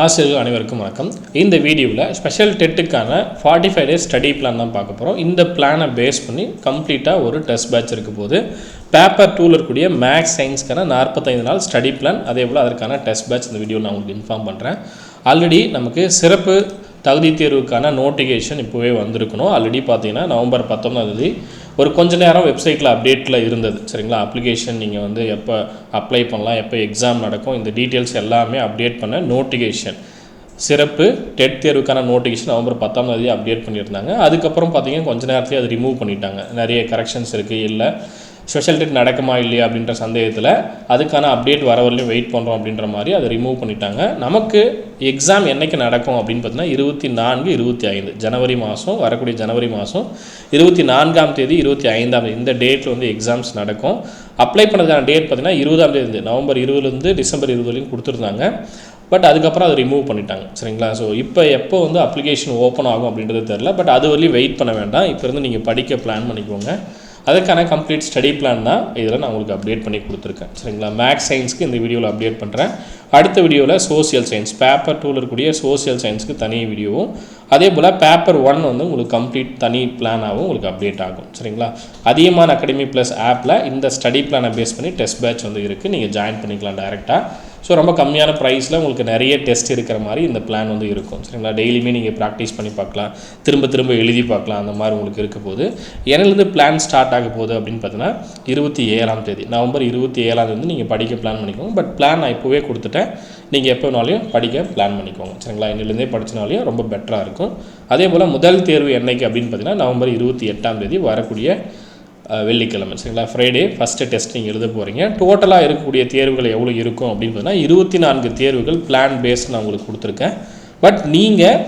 ஆசிரியர்கள் அனைவருக்கும் வணக்கம். இந்த வீடியோவில் ஸ்பெஷல் டெட்டுக்கான 45 டேஸ் ஸ்டடி பிளான் தான் பார்க்க போகிறோம். இந்த பிளானை பேஸ் பண்ணி கம்ப்ளீட்டாக ஒரு டெஸ்ட் பேட்ச் இருக்க போது பேப்பர் 2ல் இருக்கக்கூடிய மேக்ஸ் சயின்ஸ்க்கான 45 நாள் ஸ்டடி பிளான், அதே போல் அதற்கான டெஸ்ட் பேட்ச் இந்த வீடியோவில் நான் உங்களுக்கு இன்ஃபார்ம் பண்ணுறேன். ஆல்ரெடி நமக்கு சிறப்பு தகுதி தேர்வுக்கான நோட்டிஃபிகேஷன் இப்போவே வந்திருக்கணும். ஆல்ரெடி பார்த்தீங்கன்னா நவம்பர் 19 ஒரு கொஞ்ச நேரம் வெப்சைட்டில் அப்டேட்டில் இருந்தது. சரிங்களா, அப்ளிகேஷன் நீங்கள் வந்து எப்போ அப்ளை பண்ணலாம், எப்போ எக்ஸாம் நடக்கும், இந்த டீட்டெயில்ஸ் எல்லாமே அப்டேட் பண்ண நோட்டிஃபிகேஷன், சிறப்பு டெட் தேர்வுக்கான நோட்டிஃபிகேஷன் நவம்பர் 19 அப்டேட் பண்ணியிருந்தாங்க. அதுக்கப்புறம் பார்த்தீங்கன்னா கொஞ்ச நேரத்துலேயே அது ரிமூவ் பண்ணிட்டாங்க. நிறைய கரெக்ஷன்ஸ் இருக்குது, இல்லை ஸ்பெஷல் டெட் நடக்குமா இல்லையா அப்படின்ற சந்தேகத்தில் அதுக்கான அப்டேட் வர வரலையும் வெயிட் பண்ணுறோம் அப்படின்ற மாதிரி அதை ரிமூவ் பண்ணிட்டாங்க. நமக்கு எக்ஸாம் என்றைக்கு நடக்கும் அப்படின்னு பார்த்தீங்கன்னா 24, 25 ஜனவரி மாதம், வரக்கூடிய ஜனவரி மாதம் 24ஆம் தேதி 25ஆம் தேதி இந்த டேட்டில் வந்து எக்ஸாம்ஸ் நடக்கும். அப்ளை பண்ணதுக்கான டேட் பார்த்திங்கன்னா 20ஆம் தேதி, நவம்பர் 20லேருந்து டிசம்பர் 20 வரைக்கும் கொடுத்துருந்தாங்க. பட் அதுக்கப்புறம் அதை ரிமூவ் பண்ணிட்டாங்க. சரிங்களா, ஸோ இப்போ எப்போ வந்து அப்ளிகேஷன் ஓப்பன் ஆகும் அப்படின்றது தெரில. பட் அது வரலையும் வெயிட் பண்ண வேண்டாம். இப்போ இருந்து நீங்கள் படிக்க பிளான் பண்ணிக்கோங்க. அதுக்கான கம்ப்ளீட் ஸ்டடி பிளான் தான் இதில் நான் உங்களுக்கு அப்டேட் பண்ணி கொடுத்துருக்கேன். சரிங்களா, மேக்ஸ் சயின்ஸ்க்கு இந்த வீடியோவில் அப்டேட் பண்ணுறேன். அடுத்த வீடியோவில் சோசியல் சயின்ஸ் பேப்பர் 2ல் இருக்கக்கூடிய சோசியல் சயின்ஸுக்கு தனி வீடியோவும், அதே போல் பேப்பர் 1 வந்து உங்களுக்கு கம்ப்ளீட் தனி பிளானாகவும் உங்களுக்கு அப்டேட் ஆகும். சரிங்களா, அதிகமான அகாடமி ப்ளஸ் ஆப்பில் இந்த ஸ்டடி பிளானை பேஸ் பண்ணி டெஸ்ட் பேட்ச் வந்து இருக்குது. நீங்கள் ஜாயின் பண்ணிக்கலாம் டேரெக்டாக. ஸோ ரொம்ப கம்மியான ப்ரைஸில் உங்களுக்கு நிறைய டெஸ்ட் இருக்கிற மாதிரி இந்த பிளான் வந்து இருக்கும். சரிங்களா, டெய்லியுமே நீங்கள் ப்ராக்டிஸ் பண்ணி பார்க்கலாம், திரும்ப திரும்ப எழுதி பார்க்கலாம், அந்த மாதிரி உங்களுக்கு இருக்க போது. என்னிலேருந்து பிளான் ஸ்டார்ட் ஆக போகுது அப்படின்னு பார்த்தீங்கன்னா 27ஆம் தேதி, நவம்பர் 27ஆம் தேதி நீங்கள் படிக்க பிளான் பண்ணிக்கோங்க. பட் பிளான் நான் இப்போவே கொடுத்துட்டேன், நீங்கள் எப்போ வேணாலையும் படிக்க பிளான் பண்ணிக்கோங்க. சரிங்களா, இன்னிலேருந்தே படிச்சினாலையும் ரொம்ப பெட்டராக இருக்கும். அதே போல் முதல் தேர்வு என்னைக்கு அப்படின்னு பார்த்தீங்கன்னா நவம்பர் 28ஆம் தேதி, வரக்கூடிய வெள்ளிக்கிழமை. சரிங்களா, ஃப்ரைடே ஃபஸ்ட்டு டெஸ்ட் நீங்கள் எழுத போகிறீங்க. டோட்டலாக இருக்கக்கூடிய தேர்வுகள் எவ்வளோ இருக்கும் அப்படின்னு பார்த்தீங்கன்னா 24 தேர்வுகள் பிளான் பேஸ்ட் நான் உங்களுக்கு கொடுத்துருக்கேன். பட் நீங்கள்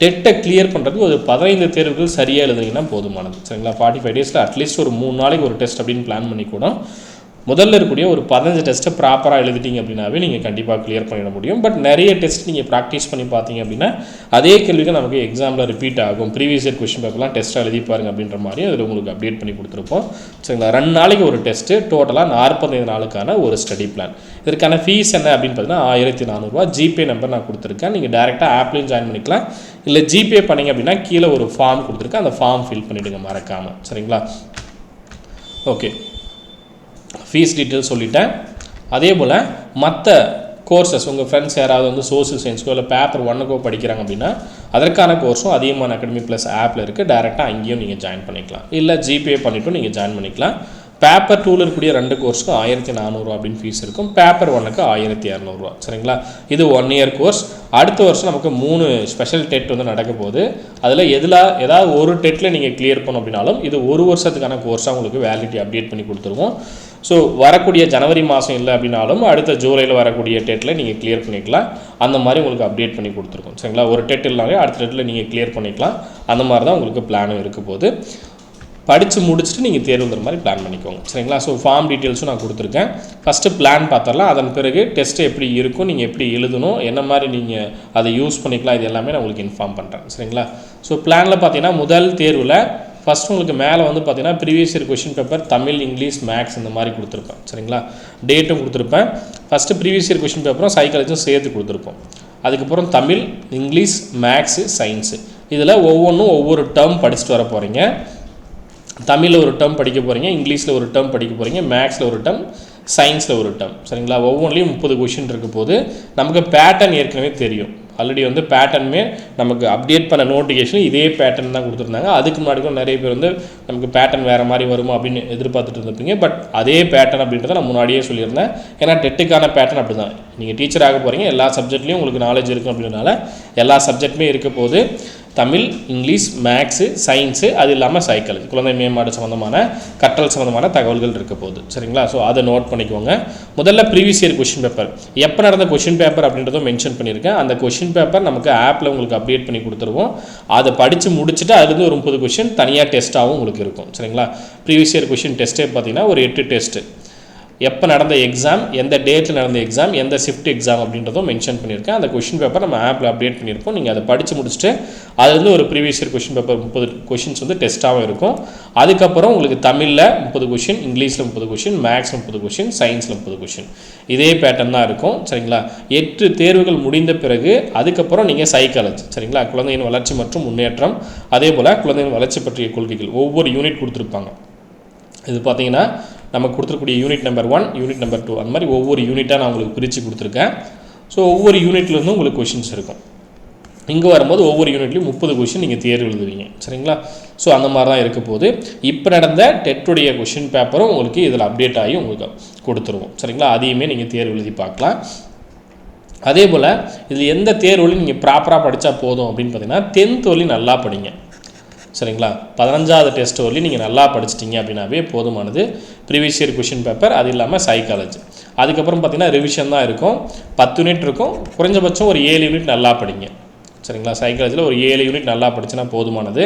டெட்டை கிளியர் பண்ணுறதுக்கு ஒரு 15 தேர்வுகள் சரியாக எழுதுனீங்கன்னா போதுமானது. சரிங்களா, 45 டேஸில் அட்லீஸ்ட் ஒரு 3 நாளைக்கு ஒரு டெஸ்ட் அப்படின்னு பிளான் பண்ணி கூட முதல்ல இருக்கக்கூடிய ஒரு 15 டெஸ்ட்டை ப்ராப்பராக எழுதிட்டீங்க அப்படின்னாவே நீங்கள் கண்டிப்பாக கிளியர் பண்ணிட முடியும். பட் நிறைய டெஸ்ட் நீங்கள் ப்ராக்டிஸ் பண்ணி பார்த்தீங்க அப்படின்னா அதே கேள்விக்கு நமக்கு எக்ஸாமில் ரிப்பீட் ஆகும். ப்ரீவியஸ் இயர் கொஸ்டின் பேப்பர்லாம் டெஸ்ட்டாக எழுதி பாருங்க அப்படின்ற மாதிரி அதில் உங்களுக்கு அப்டேட் பண்ணி கொடுத்துருப்போம். சரிங்களா, 2 நாளைக்கு ஒரு டெஸ்ட்டு, டோட்டலாக 45 நாளுக்கான ஒரு ஸ்டடி பிளான். இதற்கான ஃபீஸ் என்ன அப்படின்னு பார்த்தீங்கன்னா 1400 ஜிபே நம்பர் நான் கொடுத்துருக்கேன். நீங்கள் டேரெக்டாக ஆப்லேயும் ஜாயின் பண்ணிக்கலாம், இல்லை ஜிபே பண்ணிங்க அப்படின்னா கீழே ஒரு ஃபார்ம் கொடுத்துருக்கேன், அந்த ஃபார்ம் ஃபில் பண்ணிவிடுங்க மறக்காமல். சரிங்களா, ஓகே, ஃபீஸ் டீட்டெயில் சொல்லிட்டேன். அதே போல் மற்ற கோர்சஸ் உங்கள் ஃப்ரெண்ட்ஸ் யாராவது வந்து சோசியல் சயின்ஸ்க்கோ இல்லை பேப்பர் 1க்கோ படிக்கிறாங்க அப்படின்னா அதற்கான கோர்ஸும் அதிகமான அகாடமி ப்ளஸ் ஆப்பில் இருக்குது. டேரெக்டாக அங்கேயும் நீங்கள் ஜாயின் பண்ணிக்கலாம், இல்லை ஜிபே பண்ணிவிட்டும் நீங்கள் ஜாயின் பண்ணிக்கலாம். பேப்பர் 2ல் இருக்கக்கூடிய 2 கோர்ஸுக்கும் 1400 அப்படின்னு ஃபீஸ் இருக்கும். பேப்பர் 1க்கு 1200. சரிங்களா, இது 1 இயர் கோர்ஸ். அடுத்த வருஷம் நமக்கு 3 ஸ்பெஷல் டெட் வந்து நடக்க போகுது. அதில் ஏதாவது ஒரு டெட்டில் நீங்கள் கிளியர் பண்ணோம் அப்படின்னாலும் இது 1 வருஷத்துக்கான கோர்ஸாக உங்களுக்கு வேலிடிட்டி அப்டேட் பண்ணி கொடுத்துருவோம். ஸோ வரக்கூடிய ஜனவரி மாதம் இல்லை அப்படின்னாலும் அடுத்த ஜூலையில் வரக்கூடிய டெட்டில் நீங்கள் கிளியர் பண்ணிக்கலாம். அந்த மாதிரி உங்களுக்கு அப்டேட் பண்ணி கொடுத்துருக்கோம். சரிங்களா, ஒரு டெட் இல்லைனாலே அடுத்த டெட்டில் நீங்கள் கிளியர் பண்ணிக்கலாம். அந்த மாதிரி தான் உங்களுக்கு பிளானும் இருக்க போது. படித்து முடிச்சுட்டு நீங்கள் தேர்வுங்கிற மாதிரி பிளான் பண்ணிக்கோங்க. சரிங்களா, ஸோ ஃபார்ம் டீட்டெயில்ஸும் நான் கொடுத்துருக்கேன். ஃபஸ்ட்டு பிளான் பார்த்துடலாம், அதன் பிறகு டெஸ்ட்டு எப்படி இருக்கும், நீங்கள் எப்படி எழுதணும், என்ன மாதிரி நீங்கள் அதை யூஸ் பண்ணிக்கலாம், இது எல்லாமே நான் உங்களுக்கு இன்ஃபார்ம் பண்ணுறேன். சரிங்களா, ஸோ பிளானில் பார்த்தீங்கன்னா முதல் தேர்வில் ஃபஸ்ட்டு உங்களுக்கு மேலே வந்து பார்த்தீங்கன்னா previous year question paper Tamil, English, maths இந்த மாதிரி கொடுத்துருப்பேன். சரிங்களா, டேட்டும் கொடுத்துருப்பேன். ஃபஸ்ட்டு ப்ரீவியஸ் இயர் கொஷின் பேப்பரும் சைக்காலஜியும் சேர்த்து கொடுத்துருப்போம். அதுக்கப்புறம் தமிழ், இங்கிலீஷ், மேக்ஸு, சயின்ஸு, இதில் ஒவ்வொன்றும் ஒவ்வொரு டேர்ம் படிச்சுட்டு வர போகிறீங்க. தமிழில் ஒரு டேர்ம் படிக்க போகிறீங்க, இங்கிலீஷில் ஒரு டேர்ம் படிக்க போகிறீங்க, மேக்ஸில் ஒரு டேர்ம், சயின்ஸில் ஒரு டேர்ம். சரிங்களா, ஒவ்வொன்றிலையும் 30 கொஷின் இருக்க போது நமக்கு பேட்டர்ன் ஏற்கனவே தெரியும். ஆல்ரெடி வந்து பேட்டர்னுமே நமக்கு அப்டேட் பண்ண நோட்டிஃபிகேஷன் இதே பேட்டர்ன் தான் கொடுத்துருந்தாங்க. அதுக்கு முன்னாடி கூட நிறைய பேர் வந்து நமக்கு பேட்டர்ன் வேறு மாதிரி வருமா அப்படின்னு எதிர்பார்த்துட்டு இருந்திருப்பீங்க. பட் அதே பேட்டர்ன் அப்படின்றத நான் முன்னாடியே சொல்லியிருந்தேன். ஏன்னா டெட்டுக்கான பேட்டர்ன் அப்படி தான். நீங்கள் டீச்சர் ஆக போகிறீங்க, எல்லா சப்ஜெக்ட்லேயும் உங்களுக்கு நாலேஜ் இருக்கும் அப்படின்றனால எல்லா சப்ஜெக்ட்டுமே இருக்க போது தமிழ், இங்கிலீஷ், மேக்ஸு, சயின்ஸு, அது இல்லாமல் சைக்காலஜி, குழந்தை மேம்பாடு சம்மந்தமான கற்றல் சம்மந்தமான தகவல்கள் இருக்க போகுது. சரிங்களா, ஸோ அதை நோட் பண்ணிக்கோங்க. முதல்ல ப்ரீவியஸ் இயர் கொஷின் பேப்பர் எப்போ நடந்த கொஷின் பேப்பர் அப்படின்றதும் மென்ஷன் பண்ணியிருக்கேன். அந்த கொஷின் பேப்பர் நமக்கு ஆப்பில் உங்களுக்கு அப்டேட் பண்ணி கொடுத்துருவோம். அதை படித்து முடிச்சுட்டு அதுலேருந்து ஒரு 30 கொஷின் தனியாக டெஸ்ட்டாகவும் உங்களுக்கு இருக்கும். சரிங்களா, ப்ரீவியஸ் இயர் கொஷின் டெஸ்ட்டே பார்த்தீங்கன்னா ஒரு 8 டெஸ்ட்டு. எப்போ நடந்த எக்ஸாம், எந்த டேட்டில் நடந்த எக்ஸாம், எந்த ஷிஃப்ட் எக்ஸாம் அப்படின்றதும் மென்ஷன் பண்ணியிருக்கேன். அந்த கொஷின் பேப்பர் நம்ம ஆப்பில் அப்டேட் பண்ணியிருக்கோம். நீங்கள் அதை படித்து முடிச்சுட்டு அதுலேருந்து ஒரு previous year question paper 30 questions வந்து டெஸ்ட்டாகவும் இருக்கும். அதுக்கப்புறம் உங்களுக்கு தமிழில் 30 கொஷின், இங்கிலீஷில் 30 கொஷின், மேக்ஸில் 30 கொஷின், சயின்ஸில் 30 கொஷின். இதே பேட்டர்ன் தான் இருக்கும். சரிங்களா? 8 தேர்வுகள் முடிந்த பிறகு அதுக்கப்புறம் நீங்கள் சைக்காலஜி, சரிங்களா, குழந்தையின் வளர்ச்சி மற்றும் முன்னேற்றம், அதே போல் குழந்தையின் வளர்ச்சி பற்றிய கொள்கைகள் ஒவ்வொரு யூனிட் கொடுத்துருப்பாங்க. இது பார்த்தீங்கன்னா நமக்கு கொடுத்துருக்கூடிய யூனிட் நம்பர் 1, யூனிட் நம்பர் 2, அந்த மாதிரி ஒவ்வொரு யூனிட்டாக நான் உங்களுக்கு பிரித்து கொடுத்துருக்கேன். ஸோ ஒவ்வொரு யூனிட்லேருந்தும் உங்களுக்கு கொஷின்ஸ் இருக்கும். இங்கே வரும்போது ஒவ்வொரு யூனிட்லையும் 30 கொஷின் நீங்கள் தேர்வு எழுதுவீங்க. சரிங்களா? ஸோ அந்த மாதிரி தான் இருக்க போது. இப்போ நடந்த டெட்டுடைய கொஷின் பேப்பரும் உங்களுக்கு இதில் அப்டேட் ஆகி உங்களுக்கு கொடுத்துருவோம். சரிங்களா? அதையுமே நீங்கள் தேர்வு எழுதி பார்க்கலாம். அதே போல் இதில் எந்த தேர்வுலையும் நீங்கள் ப்ராப்பராக படித்தா போதும் அப்படின்னு பார்த்தீங்கன்னா 10th வரலையும் நல்லா படிங்க. சரிங்களா? 15வது டெஸ்ட் வரலையும் நீங்கள் நல்லா படிச்சிட்டிங்க அப்படின்னாவே போதுமானது. ப்ரீவியஸ் இயர் கொஷின் பேப்பர், அது இல்லாமல் சைக்காலஜி. அதுக்கப்புறம் பார்த்தீங்கன்னா ரிவிஷன் தான் இருக்கும். 10 யூனிட் இருக்கும். குறைஞ்சபட்சம் ஒரு 7 யூனிட் நல்லா படிங்க. சரிங்களா? சைக்காலஜியில் ஒரு 7 யூனிட் நல்லா படிச்சுன்னா போதுமானது.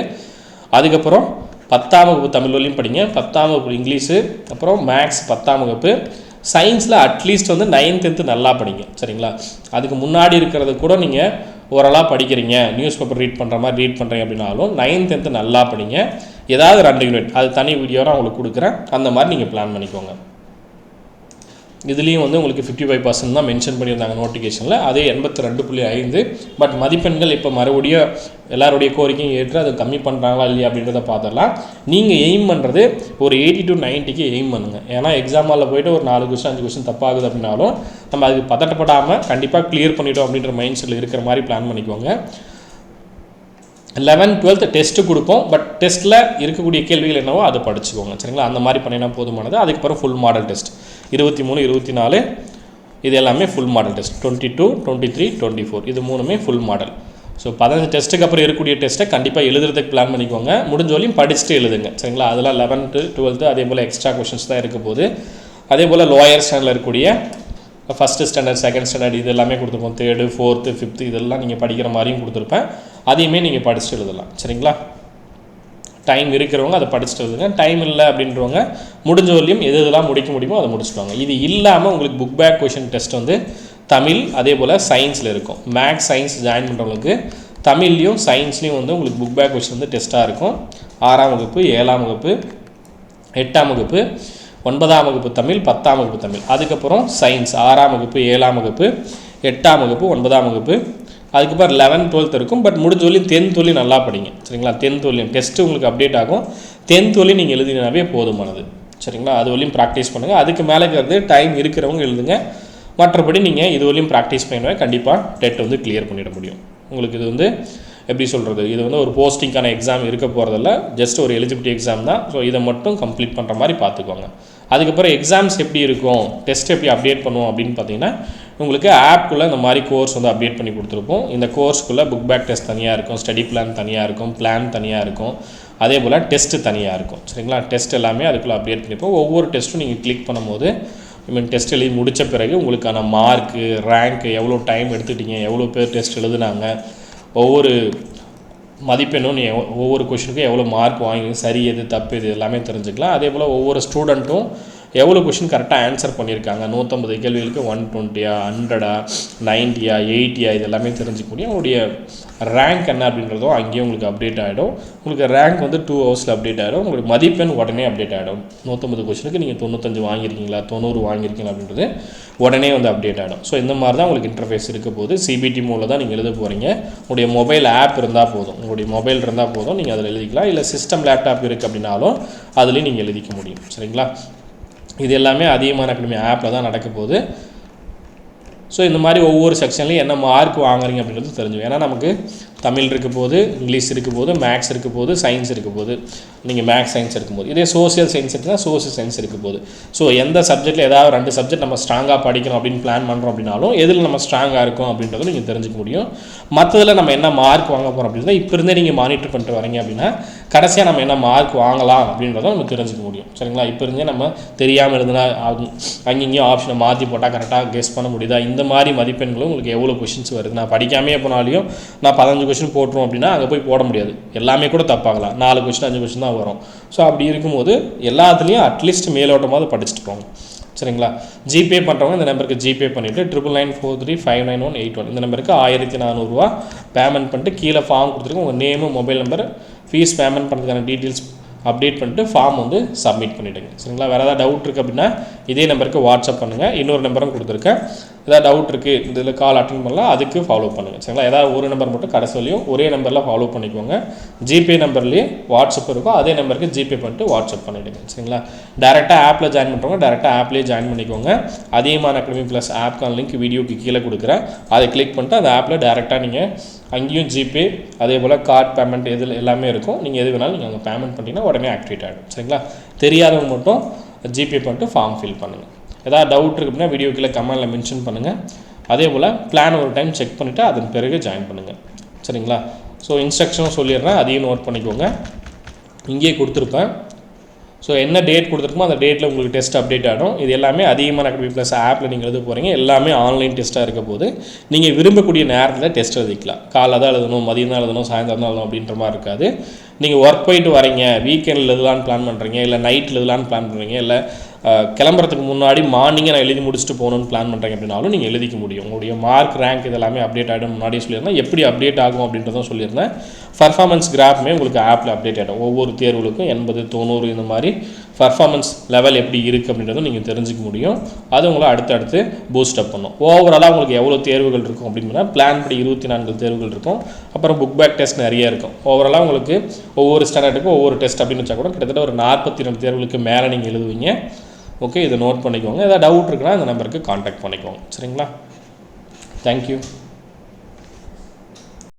அதுக்கப்புறம் 10ஆம் வகுப்பு தமிழ் வரலையும் படிங்க, 10ஆம் வகுப்பு இங்கிலீஷு, அப்புறம் மேக்ஸ் 10ஆம் வகுப்பு. சயின்ஸில் அட்லீஸ்ட் வந்து 9th 10th நல்லா படிங்க. சரிங்களா? அதுக்கு முன்னாடி இருக்கிறது கூட நீங்கள் ஓரளவு படிக்கிறீங்க, நியூஸ் பேப்பர் ரீட் பண்ணுற மாதிரி ரீட் பண்ணுறீங்க அப்படின்னாலும் 9th 10th நல்லா படிங்க. ஏதாவது 2 யூனிட், அது தனி வீடியோ நான் உங்களுக்கு கொடுக்குறேன், அந்த மாதிரி நீங்கள் பிளான் பண்ணிக்கோங்க. இதுலேயும் வந்து உங்களுக்கு 55% தான் மென்ஷன் பண்ணியிருந்தாங்க நோட்டிஃபிகேஷனில், அதே 82.5. பட் மதிப்பெண்கள் இப்போ மறுபடியும் எல்லாருடைய கோரிக்கையும் ஏற்று அதை கம்மி பண்ணுறாங்களா இல்லையா அப்படின்றத பார்த்துடலாம். நீங்கள் எய்ம் பண்ணுறது ஒரு 80 to 90க்கு எய்ம் பண்ணுங்கள். ஏன்னா எக்ஸாம் ஹாலில் போய்ட்டு ஒரு 4 கொஸ்டின் 5 கொஸ்டின் தப்பாகுது அப்படின்னாலும் நம்ம அதுக்கு பதட்டப்படாமல் கண்டிப்பாக கிளியர் பண்ணிட்டோம் அப்படின்ற மைண்ட் செட்டில் இருக்கிற மாதிரி பிளான் பண்ணிக்கோங்க. 11th 12th டெஸ்ட்டு கொடுப்போம். பட் டெஸ்ட்டில் இருக்கக்கூடிய கேள்விகள் என்னவோ அதை படிச்சுக்கோங்க. சரிங்களா? அந்த மாதிரி பண்ணினா போதுமானது. அதுக்கப்புறம் ஃபுல் மாடல் டெஸ்ட் 23, 24 இது எல்லாமே ஃபுல் மாடல் டெஸ்ட். 22, 23, 24 இது 3மே ஃபுல் மாடல். ஸோ 15 டெஸ்ட்டுக்கு அப்புறம் இருக்கக்கூடிய டெஸ்ட்டை கண்டிப்பாக எழுதுறதுக்கு பிளான் பண்ணிக்கோங்க. முடிஞ்ச வரையும் படிச்சுட்டு எழுதுங்க. சரிங்களா? அதெல்லாம் 11th 12th அதே போல் எக்ஸ்ட்ரா கொஷின்ஸ் தான் இருக்க போது. அதே போல் லோயர் ஸ்டாண்டர்டில் இருக்கக்கூடிய ஃபஸ்ட்டு ஸ்டாண்டர்ட், செகண்ட் ஸ்டாண்டர்ட் இது எல்லாமே கொடுத்துருப்போம். 3rd, 4th, 5th இதெல்லாம் நீங்கள் படிக்கிற மாதிரியும் கொடுத்துருப்பேன். அதையுமே நீங்கள் படிச்சுட்டு எழுதலாம். சரிங்களா? டைம் இருக்கிறவங்க அதை படிச்சுட்டு எழுதுங்க. டைம் இல்லை அப்படின்றவங்க முடிஞ்ச வரலையும் எது எதெல்லாம் முடிக்க முடியுமோ அதை முடிச்சுடுவாங்க. இது இல்லாமல் உங்களுக்கு புக் பேக் கொஷின் டெஸ்ட் வந்து தமிழ் அதே போல் சயின்ஸில் இருக்கும். மேக்ஸ் சயின்ஸ் ஜாயின் பண்ணுறவங்களுக்கு தமிழ்லையும் சயின்ஸ்லேயும் வந்து உங்களுக்கு புக் பேக் கொஷின் வந்து டெஸ்ட்டாக இருக்கும். 6ஆம் வகுப்பு, 7ஆம் வகுப்பு, 8ஆம் வகுப்பு, 9ஆம் வகுப்பு தமிழ், 10ஆம் வகுப்பு தமிழ். அதுக்கப்புறம் சயின்ஸ் 6ஆம் வகுப்பு, 7ஆம் வகுப்பு, 8ஆம் வகுப்பு, 9ஆம் வகுப்பு. அதுக்கப்புறம் 11th 12th இருக்கும். பட் முடிஞ்ச வரலையும் 10th வரலையும் நல்லா படிங்க. சரிங்களா? 10th வரலையும் டெஸ்ட்டு உங்களுக்கு அப்டேட் ஆகும். 10th வரலையும் நீங்கள் எழுதினாவே போதுமானது. சரிங்களா? அது வரலையும் ப்ராக்டிஸ் பண்ணுங்கள். அதுக்கு மேலே இருக்கிறது டைம் இருக்கிறவங்க எழுதுங்க. மற்றபடி நீங்கள் இது வரலையும் ப்ராக்டிஸ் பண்ணுவேன். கண்டிப்பாக டெட் வந்து கிளியர் பண்ணிட முடியும். உங்களுக்கு இது வந்து எப்படி சொல்கிறது, இது வந்து ஒரு போஸ்டிங்கான எக்ஸாம் இருக்க போகிறதில்ல, ஜஸ்ட் ஒரு எலிஜிபிலிட்டி எக்ஸாம் தான். ஸோ இதை மட்டும் கம்ப்ளீட் பண்ணுற மாதிரி பார்த்துக்கோங்க. அதுக்கப்புறம் எக்ஸாம்ஸ் எப்படி இருக்கும், டெஸ்ட் எப்படி அப்டேட் பண்ணுவோம் அப்படின்னு பார்த்தீங்கன்னா உங்களுக்கு ஆப்குள்ளே இந்த மாதிரி கோர்ஸ் வந்து அப்டேட் பண்ணி கொடுத்துருப்போம். இந்த கோர்ஸ்க்குள்ளே புக் பேக் டெஸ்ட் தனியாக இருக்கும், ஸ்டடி பிளான் தனியாக இருக்கும், பிளான் தனியாக இருக்கும், அதே போல் டெஸ்ட்டு தனியாக இருக்கும். சரிங்களா? டெஸ்ட் எல்லாமே அதுக்குள்ளே அப்டேட் பண்ணிப்போம். ஒவ்வொரு டெஸ்ட்டும் நீங்கள் கிளிக் பண்ணும்போது டெஸ்ட் எழுதி முடித்த பிறகு உங்களுக்கான மார்க்கு, ரேங்க்கு, எவ்வளோ டைம் எடுத்துக்கிட்டீங்க, எவ்வளோ பேர் டெஸ்ட் எழுதுனாங்க, ஒவ்வொரு மதிப்பெண்ணும் நீ ஒவ்வொரு கொஷினுக்கும் எவ்வளோ மார்க் வாங்கி சரி எது தப்பு இது எல்லாமே தெரிஞ்சுக்கலாம். அதே போல் ஒவ்வொரு ஸ்டூடெண்ட்டும் எவ்வளோ கொஷின் கரெக்டாக ஆன்சர் பண்ணியிருக்காங்க, 150 கேள்விகளுக்கு 120, 100, 90, 80 இது எல்லாமே தெரிஞ்சுக்க முடியும். உங்களுடைய ரேங்க் என்ன அப்படின்றதும் அங்கேயும் உங்களுக்கு அப்டேட் ஆகிடும். உங்களுக்கு ரேங்க் வந்து 2 ஹவர்ஸில் அப்டேட் ஆகிடும். உங்களுக்கு மதிப்பெண் உடனே அப்டேட் ஆகிடும். 150 கொஷினுக்கு நீங்கள் 95 வாங்கியிருக்கீங்களா, 90 வாங்கியிருக்கீங்களா அப்படின்றது உடனே வந்து அப்டேட் ஆகிடும். ஸோ இந்த மாதிரி தான் உங்களுக்கு இன்டர்ஃபேஸ் இருக்க போது. சிபிடி மூலம் தான் நீங்கள் எழுத போகிறீங்க. உங்களுடைய மொபைல் ஆப் இருந்தால் போதும், உங்களுடைய மொபைல் இருந்தால் போதும், நீங்கள் அதில் எழுதிக்கலாம். இல்லை சிஸ்டம் லேப்டாப் இருக்குது அப்படின்னாலும் அதுலேயும் நீங்கள் எழுதிக்க முடியும். சரிங்களா? இது எல்லாமே அதிகமான அகாடமி ஆப்பில் தான் நடக்க போகுது. ஸோ இந்த மாதிரி ஒவ்வொரு செக்ஷன்லையும் என்ன மார்க் வாங்குறீங்க அப்படின்றது தெரிஞ்சுக்கும். ஏன்னா நமக்கு தமிழ் இருக்க போது, இங்கிலீஷ் இருக்க போது, மேக்ஸ் இருக்க போது, சயின்ஸ் இருக்க போது. நீங்கள் மேக்ஸ் சயின்ஸ் இருக்கும்போது இதே சோசியல் சயின்ஸ் இருக்குன்னா சோசியல் சயின்ஸ் இருக்க போது. ஸோ எந்த சப்ஜெக்ட்டில் ஏதாவது 2 சப்ஜெக்ட் நம்ம ஸ்ட்ராங்காக படிக்கணும் அப்படின்னு பிளான் பண்ணுறோம் அப்படின்னாலும் எதில் நம்ம ஸ்ட்ராங்காக இருக்கும் அப்படின்றத நீங்கள் தெரிஞ்சுக்க முடியும். மற்றதில் நம்ம என்ன மார்க் வாங்க போகிறோம் அப்படின்றத இப்போ இருந்தே நீங்கள் மானிட்டர் பண்ணிட்டு வரீங்க அப்படின்னா கடைசியாக நம்ம என்ன மார்க் வாங்கலாம் அப்படின்றத நம்ம தெரிஞ்சுக்க முடியும். சரிங்களா? இப்போ இருந்தே நம்ம தெரியாமல் இருந்ததுன்னா அங்கேயும் ஆப்ஷனை மாற்றி போட்டால் கரெக்டாக கெஸ் பண்ண முடியுதா, இந்த மாதிரி மதிப்பெண்களும் உங்களுக்கு எவ்வளோ கொஷின்ஸ் வருது. நான் படிக்காமே போனாலையும் நான் 15 கொஷின் போட்டுரும் அப்படின்னா அங்கே போய் போட முடியாது, எல்லாமே கூட தப்பாகலாம், 4 கொஷின் 5 கொஷின் தான் வரும். ஸோ அப்படி இருக்கும்போது எல்லாத்துலேயும் அட்லீஸ்ட் மேலோட்டமாவது படிச்சுட்டு போங்க. சரிங்களா? ஜிபே பண்ணுறவங்க இந்த நம்பருக்கு ஜிபே பண்ணிவிட்டு 9994359181 இந்த நம்பருக்கு 1400 பேமெண்ட் பண்ணிட்டு கீழே ஃபார்ம் கொடுத்துருக்கோம். உங்கள் name mobile number fees payment பண்ணுறதுக்கான டீட்டெயில்ஸ் அப்டேட் பண்ணிட்டு ஃபார்ம் வந்து சப்மிட் பண்ணிவிடுங்க. சரிங்களா? வேறு ஏதாவது டவுட் இருக்குது அப்படின்னா இதே நம்பருக்கு வாட்ஸ்அப் பண்ணுங்கள். இன்னொரு நம்பரும் கொடுத்துருக்கேன். ஏதாவது டவுட் இருக்குது இதில் கால் அட்டன் பண்ணலாம், அதுக்கு ஃபாலோ பண்ணுங்கள். சரிங்களா? ஏதாவது ஒரு நம்பர் மட்டும் கடைசி வரையும் ஒரே நம்பரில் ஃபாலோ பண்ணிக்கோங்க. ஜிபே நம்பர்லேயே வாட்ஸ்அப் இருக்கும், அதே நம்பருக்கு ஜிபே பண்ணிட்டு வாட்ஸ்அப் பண்ணிவிடுங்க. சரிங்களா? டேரெக்டாக ஆப்பில் ஜாயின் பண்ணுறவங்க டேரெக்டாக ஆப்லேயே ஜாயின் பண்ணிக்கோங்க. அதிகமான அகாடமி ப்ளஸ் ஆப்கான லிங்க் வீடியோக்கு கீழே கொடுக்குறேன், அதை கிளிக் பண்ணிட்டு அந்த ஆப்பில் டேரெக்டாக நீங்கள் அங்கேயும் ஜிபே அதே போல் கார்ட் பேமெண்ட் இதில் எல்லாமே இருக்கும். நீங்கள் எது வேணாலும் நீங்கள் அங்கே பேமெண்ட் பண்ணிட்டீங்கன்னா உடனே ஆக்டிவேட் ஆகிடும். சரிங்களா? தெரியாதவங்க மட்டும் ஜிபே பண்ணிட்டு ஃபார்ம் ஃபில் பண்ணுங்கள். ஏதாவது டவுட் இருக்குது அப்படின்னா வீடியோ கீழே கமெண்டில் மென்ஷன் பண்ணுங்கள். அதே போல் பிளான் ஒரு டைம் செக் பண்ணிவிட்டு அதன் பிறகு ஜாயின் பண்ணுங்கள். சரிங்களா? ஸோ இன்ஸ்ட்ரக்ஷனும் சொல்லிடுறேன், அதையும் நோட் பண்ணிக்கோங்க. இங்கேயே கொடுத்துருப்பேன். ஸோ என்ன டேட் கொடுத்துருக்கோமோ அந்த டேட்டில் உங்களுக்கு டெஸ்ட் அப்டேட் ஆகிடும். இது எல்லாமே அதிகமான அகாடமி ப்ளஸ் ஆப்பில் நீங்கள் எழுத போகிறீங்க. எல்லாமே ஆன்லைன் டெஸ்ட்டாக இருக்க போது நீங்கள் விரும்பக்கூடிய நேரத்தில் டெஸ்ட் எழுதிக்கலாம். காலைல தான் எழுதணும், மதியம் தான் எழுதணும், சாயந்தரம் தான் எழுதணும் அப்படின்ற மாதிரி இருக்காது. நீங்கள் ஒர்க் போயிட்டு வரீங்க, வீக்கெண்டில் எழுதலான்னு பிளான் பண்ணுறீங்க, இல்லை நைட்டில் எழுதலான்னு பிளான் பண்ணுறீங்க, இல்லை கிளம்புறதுக்கு முன்னாடி மார்னிங்கே நான் எழுதி முடிச்சுட்டு போகணுன்னு பிளான் பண்ணுறீங்க அப்படின்னாலும் நீங்கள் எழுதிக்க முடியும். உங்களுடைய மார்க் ரேங்க் இதெல்லாமே அப்டேட் ஆகிடும். முன்னாடியே சொல்லியிருந்தேன், எப்படி அப்டேட் ஆகும் அப்படின்றதும் சொல்லியிருந்தேன். பர்ஃபார்மன்ஸ் கிராஃப்மே உங்களுக்கு ஆப்பில் அப்டேட் ஆகிடும். ஒவ்வொரு தேர்வுகளுக்கும் 80, 90 இந்த மாதிரி பர்ஃபார்மன்ஸ் லெவல் எப்படி இருக்குது அப்படின்றதும் நீங்கள் தெரிஞ்சிக்க முடியும். அது உங்களை அடுத்தடுத்து பூஸ்டப் பண்ணும். ஓவராலாக உங்களுக்கு எவ்வளோ தேர்வுகள் இருக்கும் அப்படின்னா பிளான் படி 24 தேர்வுகள் இருக்கும். அப்புறம் புக் பேக் டெஸ்ட் நிறைய இருக்கும். ஓவராலாக உங்களுக்கு ஒவ்வொரு ஸ்டாண்டர்டுக்கும் ஒவ்வொரு டெஸ்ட் அப்படின்னு வச்சா கூட கிட்டத்தட்ட ஒரு 42 தேர்வுகளுக்கு மேலே நீங்கள் எழுதுவீங்க. ஓகே, இதை நோட் பண்ணிக்கோங்க. ஏதாவது டவுட் இருக்குன்னா அந்த நம்பருக்கு காண்டாக்ட் பண்ணிக்கோங்க. சரிங்களா? தேங்க்யூ.